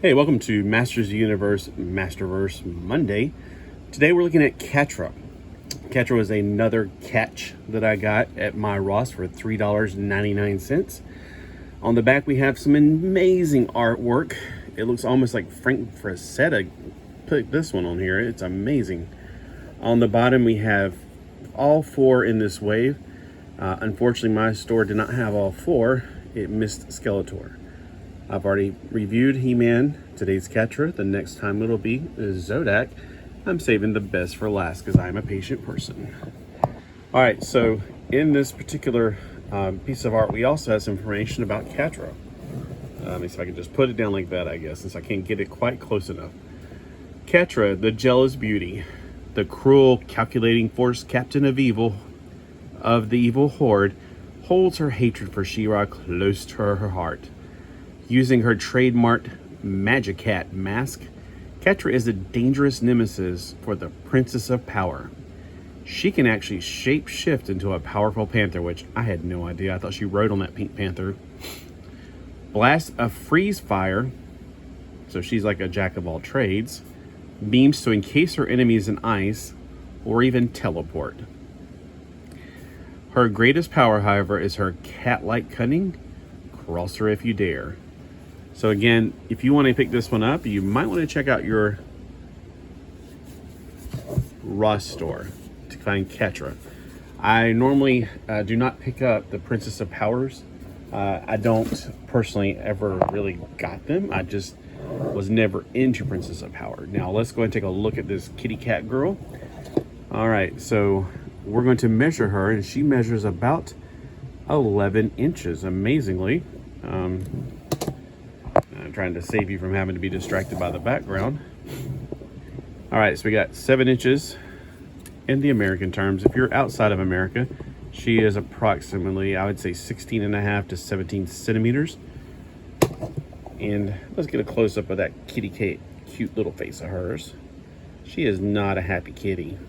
Hey, welcome to Masterverse Monday. Today we're looking at Catra. Catra was another catch that I got at my Ross for $3.99. On the back we have some amazing artwork. It looks almost like Frank Frazetta put this one on here. It's amazing. On the bottom we have all four in this wave. Unfortunately my store did not have all four. It missed Skeletor. I've already reviewed He-Man, today's Catra. The next time it'll be Zodak. I'm saving the best for last because I'm a patient person. All right, so in this particular piece of art, we also have some information about Catra. Let me see if I can just put it down like that, I guess, since I can't get it quite close enough. Catra, the jealous beauty, the cruel, calculating force captain of evil, of the evil horde, holds her hatred for She-Ra close to her heart. Using her trademarked Magic Cat mask, Catra is a dangerous nemesis for the Princess of Power. She can actually shape-shift into a powerful panther, which I had no idea. I thought she rode on that pink panther. Blast a freeze fire, so she's like a jack of all trades. Beams to encase her enemies in ice, or even teleport. Her greatest power, however, is her cat-like cunning. Cross her if you dare. So again, if you want to pick this one up, you might want to check out your Ross store to find Catra. I normally do not pick up the Princess of Powers. I don't personally ever really got them. I just was never into Princess of Power. Now let's go and take a look at this kitty cat girl. All right, so we're going to measure her, and she measures about 11 inches, amazingly. I'm trying to save you from having to be distracted by the background. All right, so we got 7 inches in the American terms. If you're outside of America, she is approximately, I would say, 16.5 to 17 centimeters. And let's get a close-up of that kitty cat, cute little face of hers. She is not a happy kitty,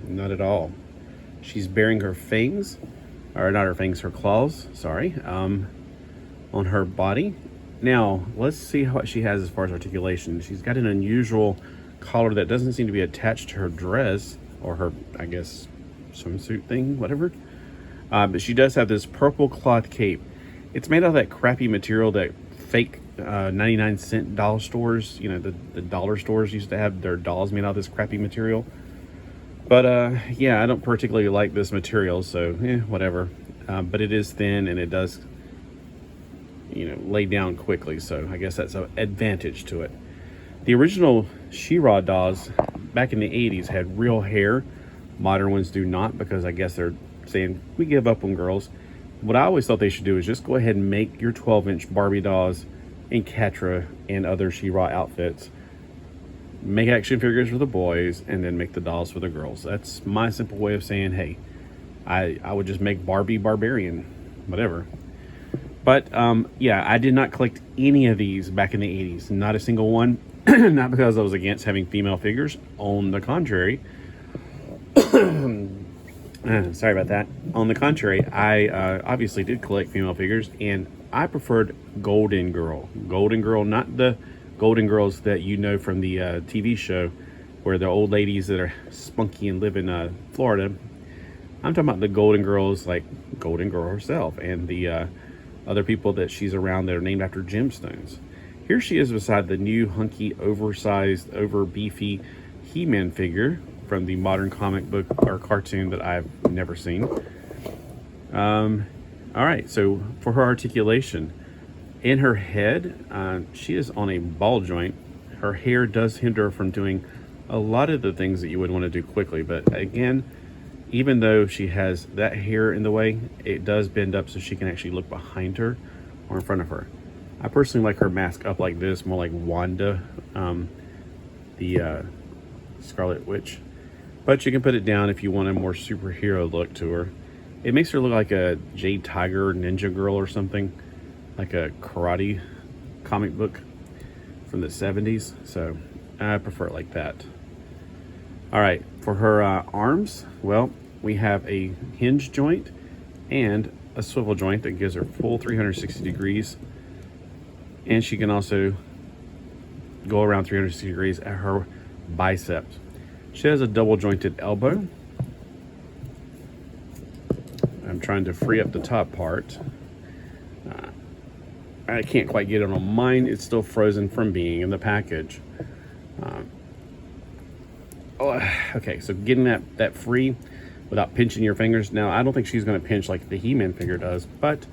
not at all. She's bearing her fangs, or not her fangs, her claws, sorry, on her body. Now, let's see what she has as far as articulation. She's got an unusual collar that doesn't seem to be attached to her dress, or her, I guess, swimsuit thing, whatever. But she does have this purple cloth cape. It's made out of that crappy material that fake 99-cent doll stores, you know, the dollar stores used to have their dolls made out of this crappy material. But, yeah, I don't particularly like this material, so, whatever. But it is thin, and it does, you know, lay down quickly, so I guess that's an advantage to it. The original She-Ra dolls back in the 80s had real hair. Modern ones do not, because I guess they're saying we give up on girls. What I always thought they should do is just go ahead and make your 12-inch Barbie dolls in Catra and other She-Ra outfits. Make action figures for the boys, and then make the dolls for the girls. That's my simple way of saying, hey, I would just make Barbie Barbarian, whatever. But, yeah, I did not collect any of these back in the 80s. Not a single one. Not because I was against having female figures. On the contrary. Sorry about that. On the contrary, I obviously did collect female figures. And I preferred Golden Girl. Golden Girl, not the Golden Girls that you know from the TV show. Where the old ladies that are spunky and live in Florida. I'm talking about the Golden Girls, like Golden Girl herself. And the other people that she's around that are named after gemstones. Here she is beside the new hunky, oversized, over beefy He-Man figure from the modern comic book or cartoon that I've never seen. All right, so for her articulation, in her head, she is on a ball joint. Her hair does hinder her from doing a lot of the things that you would want to do quickly, but again, even though she has that hair in the way, it does bend up so she can actually look behind her or in front of her. I personally like her mask up like this, more like Wanda, the Scarlet Witch. But you can put it down if you want a more superhero look to her. It makes her look like a Jade Tiger Ninja Girl or something, like a karate comic book from the 70s. So I prefer it like that. All right, for her arms, well, we have a hinge joint and a swivel joint that gives her full 360 degrees. And she can also go around 360 degrees at her biceps. She has a double jointed elbow. I'm trying to free up the top part. I can't quite get it on mine. It's still frozen from being in the package. Okay, so getting that free without pinching your fingers. Now, I don't think she's going to pinch like the He-Man finger does, but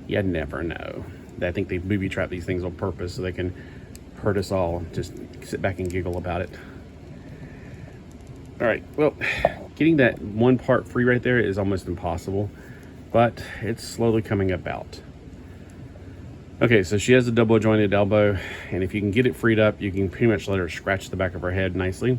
you never know. I think they booby trap these things on purpose so they can hurt us all. Just sit back and giggle about it. All right, well, getting that one part free right there is almost impossible, but it's slowly coming about. Okay, so she has a double jointed elbow, and if you can get it freed up, you can pretty much let her scratch the back of her head nicely.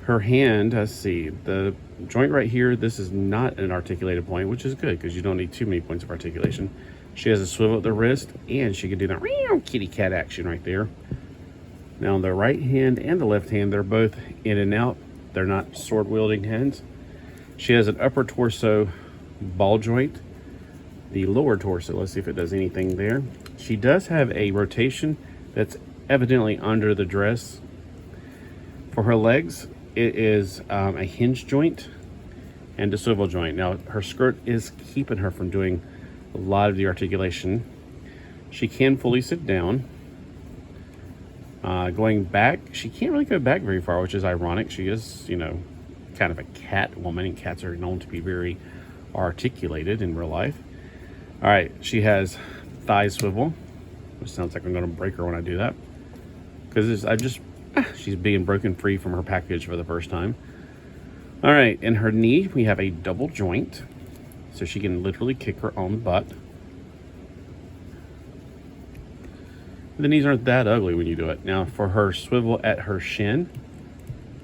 Her hand, let's see, the joint right here, this is not an articulated point, which is good because you don't need too many points of articulation. She has a swivel at the wrist, and she can do that kitty cat action right there. Now, on the right hand and the left hand, they're both in and out. They're not sword-wielding hands. She has an upper torso ball joint. The lower torso, let's see if it does anything there. She does have a rotation that's evidently under the dress. For her legs, it is a hinge joint and a swivel joint. Now, her skirt is keeping her from doing a lot of the articulation. She can fully sit down. Going back, she can't really go back very far, which is ironic. She is, kind of a cat woman, and cats are known to be very articulated in real life. All right, she has thigh swivel, which sounds like I'm going to break her when I do that, because she's being broken free from her package for the first time. All right, in her knee, we have a double joint, so she can literally kick her own butt. The knees aren't that ugly when you do it. Now, for her swivel at her shin,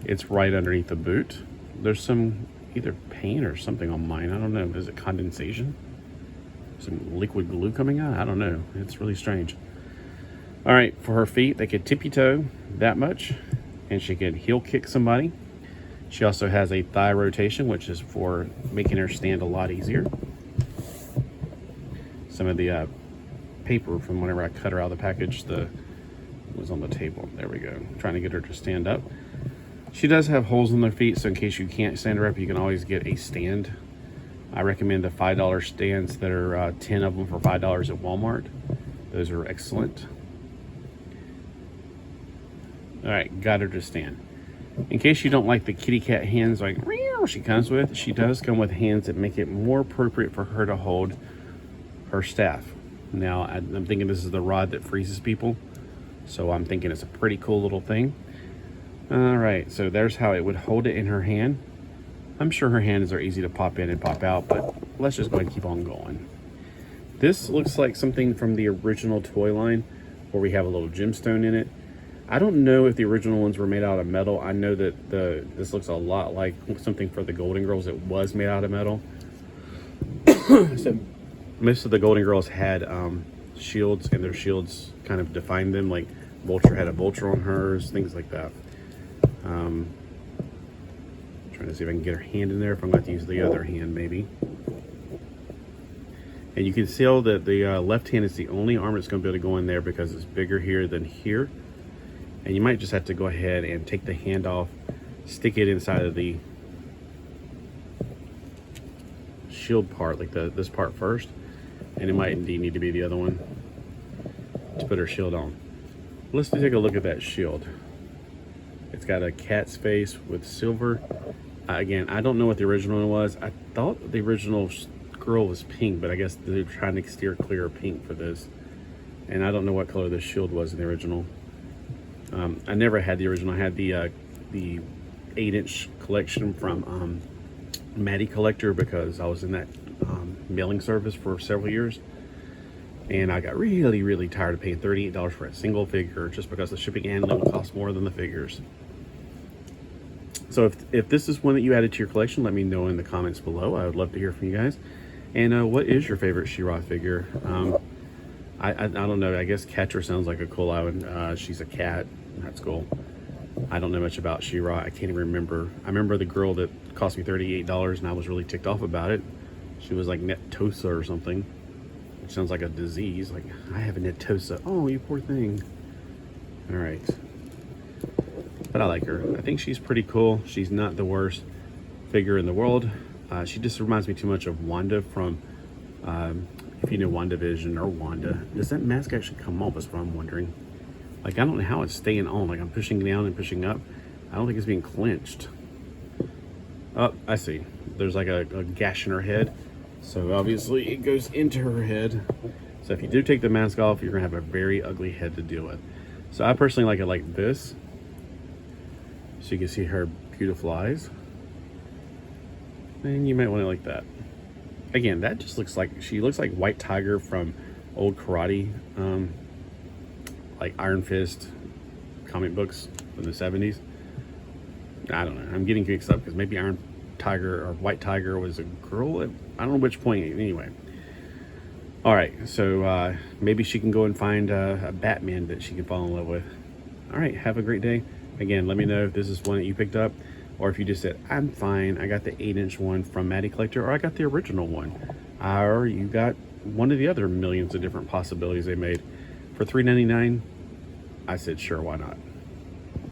it's right underneath the boot. There's some either paint or something on mine. I don't know. Is it condensation? Some liquid glue coming out? I don't know. It's really strange. All right, for her feet, they could tippy toe that much, and she could heel kick somebody. She also has a thigh rotation, which is for making her stand a lot easier. Some of the paper from whenever I cut her out of the package was on the table. There we go. I'm trying to get her to stand up. She does have holes in their feet, so in case you can't stand her up, you can always get a stand. I recommend the $5 stands that are 10 of them for $5 at Walmart. Those are excellent. All right, got her to stand. In case you don't like the kitty cat hands like she comes with, she does come with hands that make it more appropriate for her to hold her staff. Now, I'm thinking this is the rod that freezes people, so I'm thinking it's a pretty cool little thing. All right, so there's how it would hold it in her hand. I'm sure her hands are easy to pop in and pop out, but let's just go ahead and keep on going. This looks like something from the original toy line where we have a little gemstone in it. I don't know if the original ones were made out of metal. I know that this looks a lot like something for the Golden Girls that was made out of metal. So most of the Golden Girls had shields, and their shields kind of defined them. Like Vulture had a vulture on hers, things like that. Trying to see if I can get her hand in there. If I'm going to use the other hand, maybe. And you can see that the left hand is the only arm that's going to be able to go in there because it's bigger here than here. And you might just have to go ahead and take the hand off, stick it inside of the shield part, like this part first. And it might indeed need to be the other one to put her shield on. Let's take a look at that shield. It's got a cat's face with silver. Again, I don't know what the original one was. I thought the original girl was pink, but I guess they're trying to steer clear of pink for this. And I don't know what color the shield was in the original. I never had the original. I had the 8-inch collection from Maddie Collector because I was in that mailing service for several years. And I got really, really tired of paying $38 for a single figure just because the shipping and handling would cost more than the figures. So if this is one that you added to your collection, let me know in the comments below. I would love to hear from you guys. And what is your favorite She-Ra figure? I don't know. I guess Catra sounds like a cool one. She's a cat. That's cool. I don't know much about She-Ra. I can't even remember. I remember the girl that cost me $38 and I was really ticked off about it. She was like Netosa or something. Which sounds like a disease. Like, I have a Netosa. Oh, you poor thing. All right. but I like her. I think she's pretty cool. She's not the worst figure in the world. She just reminds me too much of Wanda from, if you know WandaVision or Wanda. Does that mask actually come off? That's what I'm wondering. Like, I don't know how it's staying on. Like, I'm pushing down and pushing up. I don't think it's being clenched. Oh, I see. There's like a gash in her head. So obviously it goes into her head. So if you do take the mask off, you're gonna have a very ugly head to deal with. So I personally like it like this. So you can see her beautiful eyes. And you might want it like that. Again, that just looks like, she looks like White Tiger from old karate, like Iron Fist comic books from the 70s. I don't know. I'm getting mixed up because maybe Iron Tiger or White Tiger was a girl. I don't know which point. Anyway. All right. So maybe she can go and find a Batman that she can fall in love with. All right. Have a great day. Again, let me know if this is one that you picked up, or if you just said, I'm fine, I got the 8-inch one from Maddie Collector, or I got the original one, or you got one of the other millions of different possibilities they made. For $3.99, I said, sure, why not?